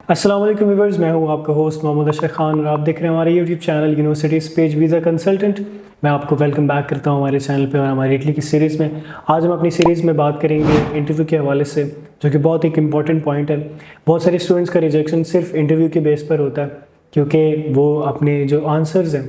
अस्सलाम वालेकुम व्यूअर्स, मैं हूं आपका होस्ट मोहम्मद अशरफ खान और आप देख रहे हैं हमारे YouTube channel university page visa consultant. मैं आपको वेलकम बैक करता हूं हमारे चैनल पे और हमारी इटली की सीरीज़ में। आज हम अपनी सीरीज़ में बात करेंगे इंटरव्यू के हवाले से, जो कि बहुत एक इंपॉर्टेंट पॉइंट है। बहुत सारे स्टूडेंट्स का रिजेक्शन सिर्फ इंटरव्यू के बेस पर होता है, क्योंकि वो अपने जो आंसर्स हैं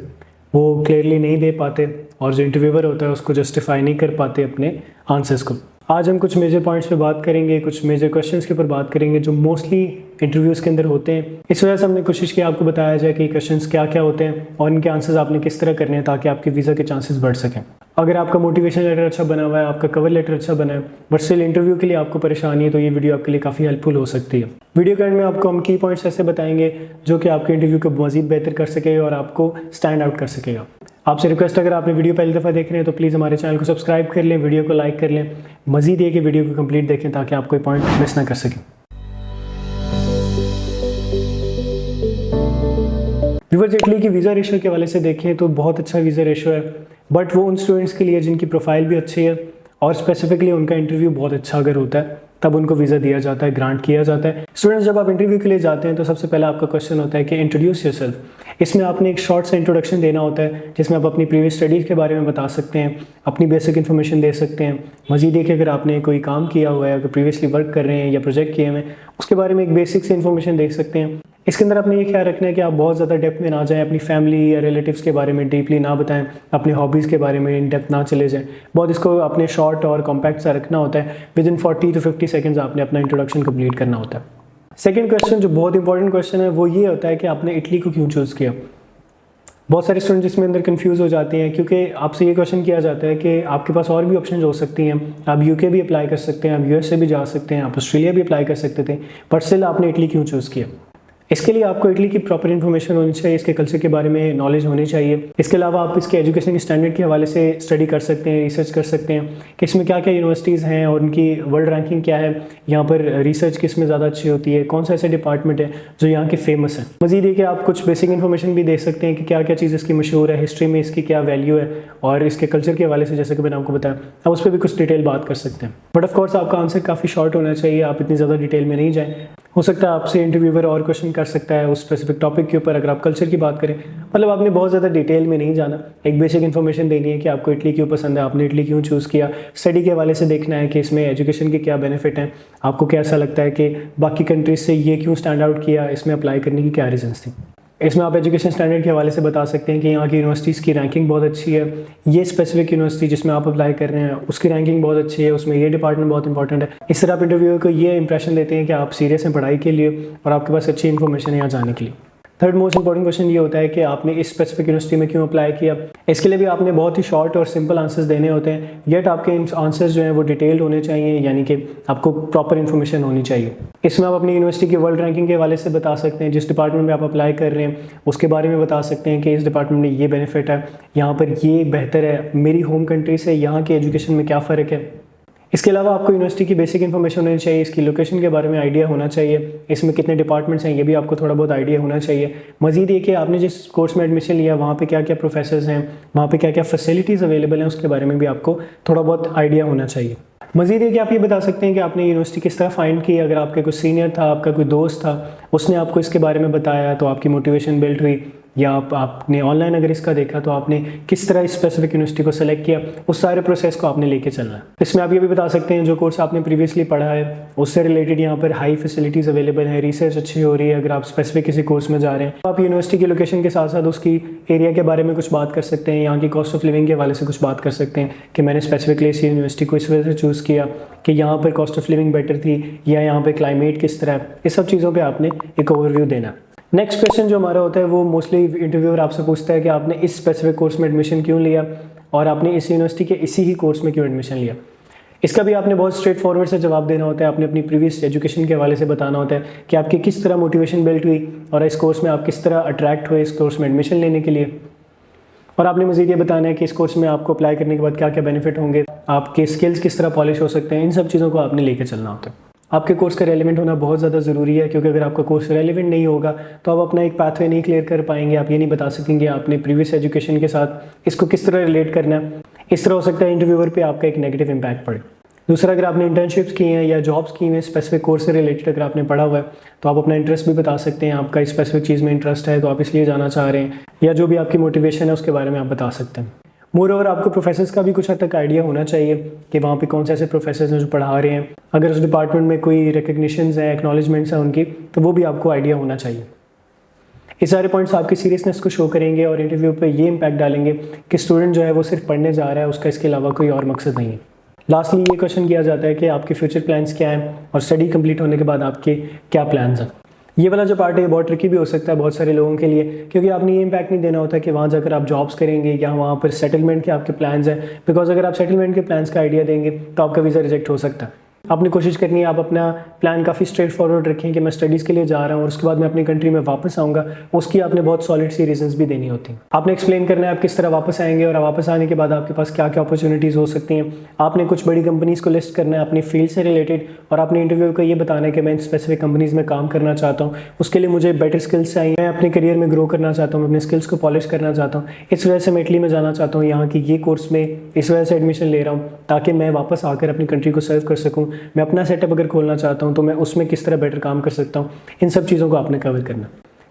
वो क्लियरली नहीं दे पाते और जो इंटरव्यूअर होता है उसको जस्टिफाई नहीं कर पाते अपने आंसर्स को। आज हम कुछ मेजर पॉइंट्स पे बात करेंगे, कुछ मेजर क्वेश्चंस के ऊपर बात करेंगे जो मोस्टली इंटरव्यूज़ के अंदर होते हैं। इस वजह से हमने कोशिश की आपको बताया जाए कि क्वेश्चंस क्या क्या होते हैं और इनके आंसर्स आपने किस तरह करने हैं ताकि आपके वीज़ा के चांसेस बढ़ सकें। अगर आपका मोटिवेशन लेटर अच्छा बना हुआ है, आपका कवर लेटर अच्छा बना है, बट स्टिल इंटरव्यू के लिए आपको परेशानी है, तो ये वीडियो आपके लिए काफ़ी हेल्पफुल हो सकती है। वीडियो के एंड में आपको हम की पॉइंट्स ऐसे बताएंगे जो कि आपके इंटरव्यू को मज़ीद बेहतर कर सकेगा और आपको स्टैंड आउट कर सकेगा। आपसे रिक्वेस्ट, अगर आपने वीडियो पहली दफ़ा देख रहे हैं तो प्लीज़ हमारे चैनल को सब्सक्राइब कर लें, वीडियो को लाइक कर लें, मज़ीद ये कि वीडियो को कंप्लीट देखें ताकि आप कोई पॉइंट मिस ना कर सकें। व्यूअर्स, इटली की वीज़ा रेशो के हवाले से देखें तो बहुत अच्छा वीज़ा रेशो है, बट वो उन स्टूडेंट्स के लिए जिनकी प्रोफाइल भी अच्छी है और स्पेसिफिकली उनका इंटरव्यू बहुत अच्छा अगर होता है तब उनको वीज़ा दिया जाता है, ग्रांट किया जाता है। स्टूडेंट्स, जब आप इंटरव्यू के लिए जाते हैं तो सबसे पहले आपका क्वेश्चन होता है कि इंट्रोड्यूस योरसेल्फ। इसमें आपने एक शॉर्ट सा इंट्रोडक्शन देना होता है जिसमें आप अपनी प्रीवियस स्टडीज़ के बारे में बता सकते हैं, अपनी बेसिक इन्फॉर्मेशन दे सकते हैं। मज़ीद देखिए, अगर आपने कोई काम किया हुआ है, अगर प्रीवियसली वर्क कर रहे हैं या प्रोजेक्ट किए हुए हैं, उसके बारे में एक बेसिक से इन्फॉर्मेशन दे सकते हैं। इसके अंदर आपने ये ख्याल रखना है कि आप बहुत ज़्यादा डेप्थ में ना जाएं, अपनी फैमिली या रिलेटिव्स के बारे में डीपली ना बताएं, अपनी हॉबीज़ के बारे में इन डेप्थ ना चले जाएं। बहुत इसको अपने शॉर्ट और कॉम्पैक्ट सा रखना होता है। विद इन 40 to 50 सेकेंड्स आपने अपना इंट्रोडक्शन कंप्लीट करना होता है। सेकंड क्वेश्चन जो बहुत इंपॉर्टेंट क्वेश्चन है वो ये होता है कि आपने इटली को क्यों चूज़ किया। बहुत सारे स्टूडेंट इसमें अंदर कंफ्यूज हो जाते हैं क्योंकि आपसे ये क्वेश्चन किया जाता है कि आपके पास और भी ऑप्शन हो सकती हैं। आप यूके भी अप्लाई कर सकते हैं, आप यूएसए भी जा सकते हैं, आप ऑस्ट्रेलिया भी अप्लाई कर सकते थे, बट स्टिल आपने इटली क्यों चूज़ किया। इसके लिए आपको इटली की प्रॉपर इन्फॉर्मेशन होनी चाहिए, इसके कल्चर के बारे में नॉलेज होनी चाहिए। इसके अलावा आप इसके एजुकेशन के स्टैंडर्ड के हवाले से स्टडी कर सकते हैं, रिसर्च कर सकते हैं कि इसमें क्या क्या यूनिवर्सिटीज़ हैं और उनकी वर्ल्ड रैंकिंग क्या है, यहाँ पर रिसर्च किस में ज़्यादा अच्छी होती है, कौन सा ऐसे डिपार्टमेंट है जो यहाँ के फेमस है। मज़ीद ये कि आप कुछ बेसिक इन्फॉर्मेशन भी दे सकते हैं कि क्या क्या चीज़ इसकी मशहूर है, हिस्ट्री में इसकी क्या वैल्यू है और इसके कल्चर के हवाले से जैसे कि मैंने आपको बताया, आप उस पर भी कुछ डिटेल बात कर सकते हैं। बट ऑफकोर्स आपका आंसर काफ़ी शॉर्ट होना चाहिए, आप इतनी ज़्यादा डिटेल में नहीं जाएँ। हो सकता है आपसे इंटरव्यूअर और क्वेश्चन कर सकता है उस स्पेसिफिक टॉपिक के ऊपर। अगर आप कल्चर की बात करें, मतलब आपने बहुत ज़्यादा डिटेल में नहीं जाना, एक बेसिक इन्फॉर्मेशन देनी है कि आपको इटली क्यों पसंद है, आपने इटली क्यों चूज़ किया। स्टडी के हवाले से देखना है कि इसमें एजुकेशन के क्या बेनिफिट हैं, आपको कैसा लगता है कि बाकी कंट्रीज से ये क्यों स्टैंड आउट किया, इसमें अप्लाई करने की क्या रीजंस थी। इसमें आप एजुकेशन स्टैंडर्ड के हवाले से बता सकते हैं कि यहाँ की यूनिवर्सिटीज़ की रैंकिंग बहुत अच्छी है, ये स्पेसिफिक यूनिवर्सिटी जिसमें आप अप्लाई कर रहे हैं उसकी रैंकिंग बहुत अच्छी है, उसमें ये डिपार्टमेंट बहुत इंपॉर्टेंट है। इस तरह आप इंटरव्यू को ये इंप्रेशन देते हैं कि आप सीरियस हैं पढ़ाई के लिए और आपके पास अच्छी इन्फॉर्मेशन है यहाँ जाने के लिए। थर्ड मोस्ट इंपॉर्टेंट क्वेश्चन ये होता है कि आपने इस स्पेसिफिक यूनिवर्सिटी में क्यों अप्लाई किया। इसके लिए भी आपने बहुत ही शॉर्ट और सिंपल आंसर्स देने होते हैं, येट आपके आंसर्स जो हैं वो डिटेल्ड होने चाहिए, यानी कि आपको प्रॉपर इन्फॉर्मेशन होनी चाहिए। इसमें आप अपनी यूनिवर्सिटी की वर्ल्ड रैंकिंग के हवाले से बता सकते हैं, जिस डिपार्टमेंट में आप अप्लाई कर रहे हैं उसके बारे में बता सकते हैं कि इस डिपार्टमेंट में ये बेनिफिट है, यहाँ पर ये बेहतर है, मेरी होम कंट्री से यहाँ के एजुकेशन में क्या फ़र्क है। इसके अलावा आपको यूनिवर्सिटी की बेसिक इन्फॉर्मेशन होनी चाहिए, इसकी लोकेशन के बारे में आइडिया होना चाहिए, इसमें कितने डिपार्टमेंट्स हैं ये भी आपको थोड़ा बहुत आइडिया होना चाहिए। मज़ीद ये कि आपने जिस कोर्स में एडमिशन लिया वहाँ पे क्या क्या प्रोफेसर्स हैं, वहाँ पे क्या क्या फैसिलिटीज़ अवेलेबल हैं, उसके बारे में भी आपको थोड़ा बहुत आइडिया होना चाहिए। मज़ीद ये कि आप ये बता सकते हैं कि आपने यूनिवर्सिटी किस तरह फाइंड की। अगर आपके कोई सीनियर था, आपका कोई दोस्त था, उसने आपको इसके बारे में बताया तो आपकी मोटिवेशन बिल्ड हुई, या आपने ऑनलाइन अगर इसका देखा तो आपने किस तरह इस स्पेसिफिक यूनिवर्सिटी को सेलेक्ट किया, उस सारे प्रोसेस को आपने लेके चलना है। इसमें आप ये भी बता सकते हैं जो कोर्स आपने प्रीवियसली पढ़ा है उससे रिलेटेड यहाँ पर हाई फैसिलिटीज़ अवेलेबल है, रिसर्च अच्छी हो रही है। अगर आप स्पेसिफिक किसी कोर्स में जा रहे हैं तो आप यूनिवर्सिटी की लोकेशन के साथ साथ उसकी एरिया के बारे में कुछ बात कर सकते हैं, यहाँ की कॉस्ट ऑफ लिविंग के हवाले से कुछ बात कर सकते हैं कि मैंने स्पेसिफिकली इस यूनिवर्सिटी को इस वजह से चूज़ किया कि यहाँ पर कॉस्ट ऑफ लिविंग बेटर थी या यहाँ पर क्लाइमेट किस तरह है। इस सब चीज़ों पर आपने एक ओवरव्यू देना। नेक्स्ट क्वेश्चन जो हमारा होता है वो मोस्टली इंटरव्यूअर आपसे पूछता है कि आपने इस स्पेसिफिक कोर्स में एडमिशन क्यों लिया और आपने इस यूनिवर्सिटी के इसी ही कोर्स में क्यों एडमिशन लिया। इसका भी आपने बहुत स्ट्रेट फॉरवर्ड से जवाब देना होता है, आपने अपनी प्रीवियस एजुकेशन के हवाले से बताना होता है कि आपकी किस तरह मोटिवेशन बिल्ड हुई और इस कोर्स में आप किस तरह अट्रैक्ट हुए इस कोर्स में एडमिशन लेने के लिए। और आपने मुझे ये बताना है कि इस कोर्स में आपको अप्लाई करने के बाद क्या क्या बेनिफिट होंगे, आपके स्किल्स किस तरह पॉलिश हो सकते हैं। इन सब चीज़ों को आपने लेके चलना होता है। आपके कोर्स का रेलिवेंट होना बहुत ज़्यादा ज़रूरी है, क्योंकि अगर आपका कोर्स रेलिवेंट नहीं होगा तो आप अपना एक पाथवे नहीं क्लियर कर पाएंगे। आप ये नहीं बता सकेंगे आपने प्रीवियस एजुकेशन के साथ इसको किस तरह रिलेट करना है। इस तरह हो सकता है इंटरव्यूअर पे आपका एक नेगेटिव इम्पैक्ट पड़े। दूसरा, अगर आपने इंटर्नशिप्स की हैं या जॉब्स की हैं स्पेसिफिक कोर्स से रिलेटेड अगर आपने पढ़ा हुआ है तो आप अपना इंटरेस्ट भी बता सकते हैं। आपका इस स्पेसिफिक चीज़ में इंटरेस्ट है तो आप इसलिए जाना चाह रहे हैं, या जो भी आपकी मोटिवेशन है उसके बारे में आप बता सकते हैं। मोर ओवर आपको प्रोफेसर्स का भी कुछ हद तक आइडिया होना चाहिए कि वहाँ पे कौन से ऐसे प्रोफेसर्स हैं जो पढ़ा रहे हैं। अगर उस डिपार्टमेंट में कोई रिकग्निशंस हैं, एक्नॉलेजमेंट्स हैं उनकी, तो वो भी आपको आइडिया होना चाहिए। ये सारे पॉइंट्स आपकी सीरियसनेस को शो करेंगे और इंटरव्यू पे ये इम्पैक्ट डालेंगे कि स्टूडेंट जो है वो सिर्फ पढ़ने जा रहा है, उसका इसके अलावा कोई और मकसद नहीं है। लास्टली ये क्वेश्चन किया जाता है कि आपके फ्यूचर प्लान्स क्या हैं और स्टडी कंप्लीट होने के बाद आपके क्या प्लान्स हैं। ये वाला जो पार्ट है बहुत ट्रिकी भी हो सकता है बहुत सारे लोगों के लिए, क्योंकि आपने ये इम्पैक्ट नहीं देना होता कि वहाँ जाकर आप जॉब्स करेंगे या वहाँ पर सेटलमेंट के आपके प्लान्स हैं। बिकॉज अगर आप सेटलमेंट के प्लान्स का आइडिया देंगे तो आपका वीज़ा रिजेक्ट हो सकता है। आपने कोशिश करनी है आप अपना प्लान काफ़ी स्ट्रेट फॉरवर्ड रखें कि मैं स्टडीज़ के लिए जा रहा हूँ और उसके बाद मैं अपनी कंट्री में वापस आऊँगा। उसकी आपने बहुत सॉलिड सी रीजंस भी देनी होती हैं। आपने एक्सप्लेन करना है आप किस तरह वापस आएंगे और वापस आने के बाद आपके पास क्या क्या अपॉर्चुनिटीज़ हो सकती हैं। आपने कुछ बड़ी कंपनीज़ को लिस्ट करना है अपनी फील्ड से रिलेटेड, और आपने इंटरव्यू को ये बताना है कि मैं इन स्पेसिफिक कंपनीज़ में काम करना चाहता हूँ, उसके लिए मुझे बेटर स्किल्स चाहिए, मैं अपने करियर में ग्रो करना चाहता हूँ, मैं अपने स्किल्स को पॉलिश करना चाहता हूँ, इस वजह से मैं इटली में जाना चाहता हूँ, यहाँ की ये कोर्स में इस वजह से एडमिशन ले रहा हूँ ताकि मैं वापस आकर अपनी कंट्री को सर्व कर सकूँ। मैं अपना सेटअप अगर खोलना चाहता हूँ तो मैं उसमें किस तरह बेटर काम कर सकता हूँ। इन सब चीज़ों को आपने कवर करना।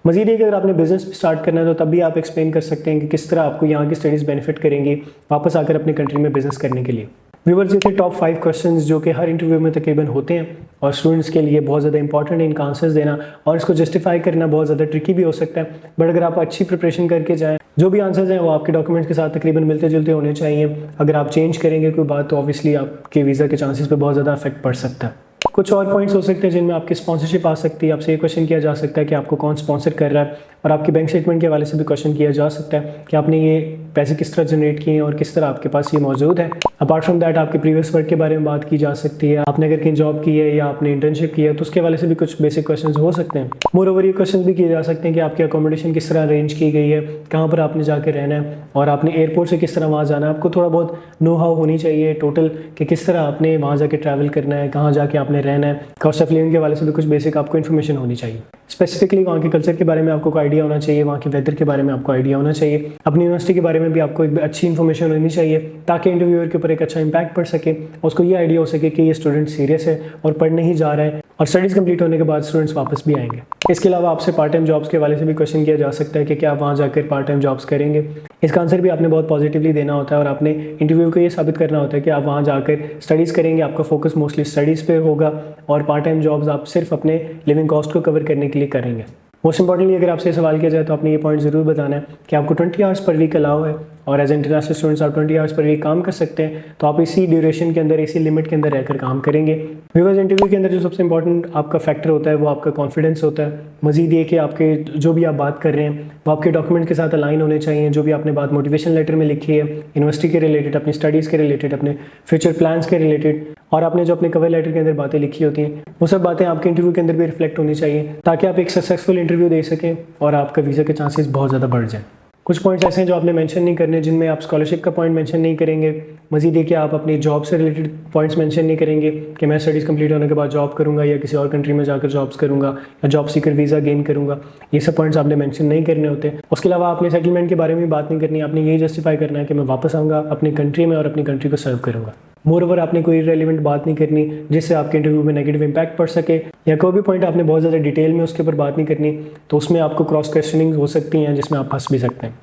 मज़ीद अगर आपने बिजनेस स्टार्ट करना है तो तब भी आप एक्सप्लेन कर सकते हैं कि किस तरह आपको यहाँ की स्टडीज़ बेनिफिट करेंगी वापस आकर अपनी कंट्री में बिजनेस करने के लिए। व्यूअर्स, ये थे टॉप 5 क्वेश्चंस जो कि हर इंटरव्यू में तकरीबन होते हैं और स्टूडेंट्स के लिए बहुत ज़्यादा इंपॉर्टेंट है इनका आंसर्स देना, और इसको जस्टिफाई करना बहुत ज़्यादा ट्रिकी भी हो सकता है। बट अगर आप अच्छी प्रिपरेशन करके जाएँ, जो भी आंसर्स हैं वो आपके डॉक्यूमेंट्स के साथ तकरीबन मिलते जुलते होने चाहिए। अगर आप चेंज करेंगे कोई बात तो ऑब्वियसली आपके वीज़ा के चांसेस पे बहुत ज़्यादा इफेक्ट पड़ सकता है। कुछ और पॉइंट्स हो सकते हैं जिनमें आपकी स्पॉन्सरशिप आ सकती है। आपसे ये क्वेश्चन किया जा सकता है कि आपको कौन स्पॉन्सर कर रहा है, और आपकी बैंक स्टेटमेंट के हवाले से भी क्वेश्चन किया जा सकता है कि आपने ये पैसे किस तरह जनरेट किए हैं और किस तरह आपके पास ये मौजूद है। अपार्ट फ्रॉम दैट आपके प्रीवियस वर्क के बारे में बात की जा सकती है। आपने अगर कहीं जॉब की है या आपने इंटर्नशिप की है तो उसके हवाले से भी कुछ बेसिक क्वेश्चन हो सकते हैं। मोर ओवर ये क्वेश्चन भी किए जा सकते हैं कि आपकी अकोमोडेशन किस तरह अरेंज की गई है, कहाँ पर आपने जाकर रहना है, और आपने एयरपोर्ट से किस तरह वहाँ जाना है। आपको थोड़ा बहुत नो हाउ होनी चाहिए टोटल कि किस तरह आपने वहाँ जाकर ट्रैवल करना है, कहाँ जाके आपने रहना है। कॉस्ट ऑफ लिविंग के हवाले से भी कुछ बेसिक आपको इन्फॉर्मेशन होनी चाहिए। स्पेसिफिकली वहाँ के कल्चर के बारे में आपको आइडिया होना चाहिए, वहाँ के वेदर के बारे में आपको आइडिया होना चाहिए, अपनी यूनिवर्सिटी के बारे में भी आपको एक अच्छी इन्फॉर्मेशन होनी चाहिए ताकि इंटरव्यूअर के ऊपर एक अच्छा इंपैक्ट पड़ सके, उसको ये आइडिया हो सके कि ये स्टूडेंट सीरियस है और पढ़ने ही जा रहा है, और स्टडीज़ कंप्लीट होने के बाद स्टूडेंट्स वापस भी आएंगे। इसके अलावा आपसे पार्ट टाइम जॉब्स के हवाले से भी क्वेश्चन किया जा सकता है कि क्या आप वहाँ जाकर पार्ट टाइम जॉब्स करेंगे। इसका आंसर भी आपने बहुत पॉजिटिवली देना होता है और आपने इंटरव्यू को ये साबित करना होता है कि आप वहाँ जाकर स्टडीज़ करेंगे, आपका फोकस मोस्टली स्टडीज़ पे होगा, और पार्ट टाइम जॉब्स आप सिर्फ अपने लिविंग कॉस्ट को कवर करने के लिए करेंगे। मोस्ट इंपॉर्टेंटली अगर आपसे सवाल किया जाए तो आपने ये पॉइंट ज़रूर बताना है कि आपको 20 आवर्स पर वीक अलाउ है, और एज इंटरनेशनल स्टूडेंट्स आप 20 आवर्स पर वीक काम कर सकते हैं। तो आप इसी ड्यूरेशन के अंदर, इसी लिमिट के अंदर रहकर काम करेंगे। बिकॉज इंटरव्यू के अंदर जो सबसे इंपॉर्टेंट आपका फैक्टर होता है वो आपका कॉन्फिडेंस होता है। मजीद ये कि आपके जो भी आप बात कर रहे हैं वो आपके डॉक्यूमेंट के साथ अलाइन होने चाहिए। जो भी आपने बात मोटिवेशन लेटर में लिखी है यूनिवर्सिटी के रिलेटेड, अपनी स्टडीज़ के रिलेटेड, अपने फ्यूचर प्लान्स के रिलेटेड, और आपने जो अपने कवर लेटर के अंदर बातें लिखी होती हैं वो सब बातें आपके इंटरव्यू के अंदर भी रिफ्लेक्ट होनी चाहिए ताकि आप एक सक्सेसफुल इंटरव्यू दे सकें और आपका वीज़ा के चांसेस बहुत ज़्यादा बढ़ जाएँ। कुछ पॉइंट्स ऐसे हैं जो आपने मेंशन नहीं करने, जिनमें आप स्कॉलरशिप का पॉइंट मेंशन नहीं करेंगे। मजीद ये कि आप अपनी जॉब से रिलेटेड पॉइंट्स मेंशन नहीं करेंगे कि मैं स्टडीज़ कंप्लीट होने के बाद जॉब करूंगा या किसी और कंट्री में जाकर जॉब्स करूंगा या जॉब सीकर वीज़ा गेन करूंगा। ये सब पॉइंट्स आपने मेंशन नहीं करने होते। उसके अलावा आपने सेटलमेंट के बारे में बात नहीं करनी। आपने यही जस्टिफाई करना है कि मैं वापस आऊँगा अपनी कंट्री में और अपनी कंट्री को सर्व करूँगा। मोर ओवर आपने कोई रेलिवेंट बात नहीं करनी जिससे आपके इंटरव्यू में नेगेटिव इंपैक्ट पड़ सके, या कोई भी पॉइंट आपने बहुत ज़्यादा डिटेल में उसके ऊपर बात नहीं करनी, तो उसमें आपको क्रॉस क्वेश्चनिंग हो सकती हैं जिसमें आप फंस भी सकते हैं।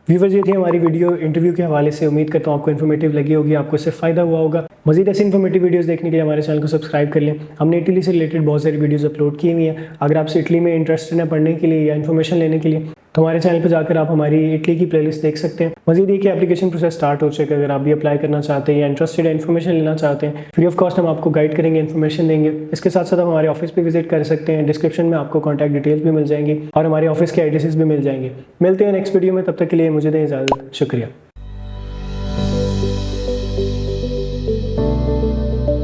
व्यूवर्स, ये थी हमारी वीडियो इंटरव्यू के हवाले से। उम्मीद करता हूँ आपको इन्फॉर्मेटिव लगी होगी, आपको इससे फ़ायदा हुआ होगा। मज़ीद ऐसी इन्फॉर्मेटिव वीडियोस देखने के लिए हमारे चैनल को सब्सक्राइब कर लें। हमने इटली से रिलेटेड बहुत सारी वीडियोस अपलोड की हुई हैं। अगर आपसे इटली में इंटरेस्टेड है पढ़ने के लिए या इन्फॉर्मेशन लेने के लिए तो हमारे चैनल पर जाकर आप हमारी इटली की प्लेलिस्ट देख सकते हैं। मज़ीद ये कि एप्लीकेशन प्रोसेस स्टार्ट हो चुका है। अगर आप भी अप्लाई करना चाहते हैं या इंटरेस्टेड है, इन्फॉर्मेशन लेना चाहते हैं, फ्री ऑफ कॉस्ट हम आपको गाइड करेंगे, इन्फॉर्मेशन देंगे। इसके साथ साथ हम हमारे ऑफिस पे विजिट कर सकते हैं। डिस्क्रिप्शन में आपको कॉन्टैक्ट डिटेल्स भी मिल जाएंगी और हमारे ऑफिस के एड्रेसेस भी मिल जाएंगे। मिलते हैं नेक्स्ट वीडियो में, तब तक के लिए मुझे दें इजाज़त। शुक्रिया।